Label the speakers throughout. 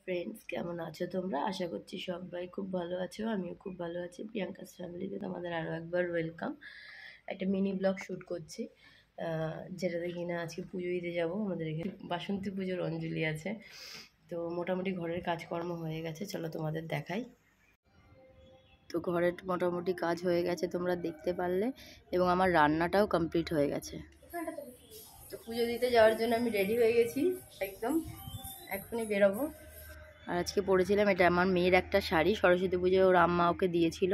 Speaker 1: Friends, কেমন আছো তোমরা? আশা করছি সবাই খুব ভালো আছো। আমিও খুব ভালো আছি। প্রিয়াঙ্কাস ফ্যামিলিতে তোমাদের আরও একবার ওয়েলকাম। একটা মিনি ব্লগ শ্যুট করছি, যেটাতে কিনা আজকে পুজো দিতে যাবো। আমাদের এখানে বাসন্তী পুজোর অঞ্জলি আছে, তো মোটামুটি ঘরের কাজকর্ম হয়ে গেছে। চলো তোমাদের দেখাই। তো ঘরের মোটামুটি কাজ হয়ে গেছে, তোমরা দেখতে পারলে, এবং আমার রান্নাটাও কমপ্লিট হয়ে গেছে। তো পুজো দিতে যাওয়ার জন্য আমি রেডি হয়ে গেছি একদম, এখনই বেরোবো। আর আজকে পরেছিলাম, এটা আমার মেয়ের একটা শাড়ি, সরস্বতী পুজোয় ওর আম্মা ওকে দিয়েছিল,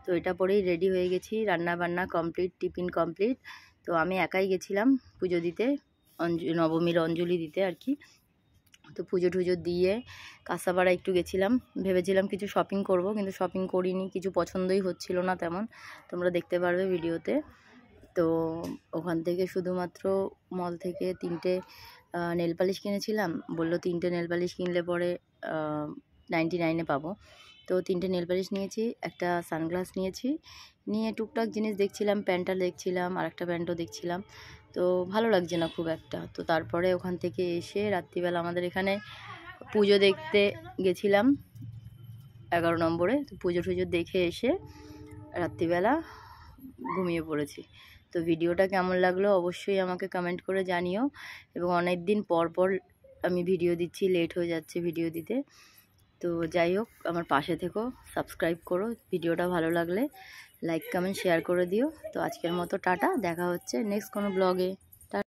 Speaker 1: তো এটা পরেই রেডি হয়ে গেছি। রান্না বান্না কমপ্লিট, টিফিন কমপ্লিট। তো আমি একাই গেছিলাম পুজো দিতে, নবমীর অঞ্জলি দিতে আর কি। তো পুজো টুজো দিয়ে কাঁসাপাড়া একটু গেছিলাম, ভেবেছিলাম কিছু শপিং করব, কিন্তু শপিং করিনি, কিছু পছন্দই হচ্ছিল না তেমন, তোমরা দেখতে পারবে ভিডিওতে। তো ওখান থেকে শুধুমাত্র মল থেকে 3টে নেল পালিশ কিনেছিলাম। বললো 3টে নেল পালিশ কিনলে পরে 99-এ পাবো। তো 3টে নেল পালিশ নিয়েছি, একটা সানগ্লাস নিয়েছি, নিয়ে টুকটাক জিনিস দেখছিলাম, প্যান্টটা দেখছিলাম, আর একটা প্যান্টও দেখছিলাম। তো ভালো লাগছে না খুব একটা। তো তারপরে ওখান থেকে এসে রাত্রিবেলা আমাদের এখানে পুজো দেখতে গেছিলাম 11 নম্বরে। তো পুজো টুজো দেখে এসে রাত্রিবেলা ঘুমিয়ে পড়েছি। তো ভিডিওটা কেমন লাগলো অবশ্যই আমাকে কমেন্ট করে জানিও। এবং অনেক দিন পর পর আমি ভিডিও দিচ্ছি, লেট হয়ে যাচ্ছে ভিডিও দিতে। তো যাই হোক, আমার পাশে থেকো, সাবস্ক্রাইব করো, ভিডিওটা ভালো লাগলে লাইক কমেন্ট শেয়ার করে দিও। তো আজকের মতো টাটা, দেখা হচ্ছে নেক্সট কোনো ব্লগে।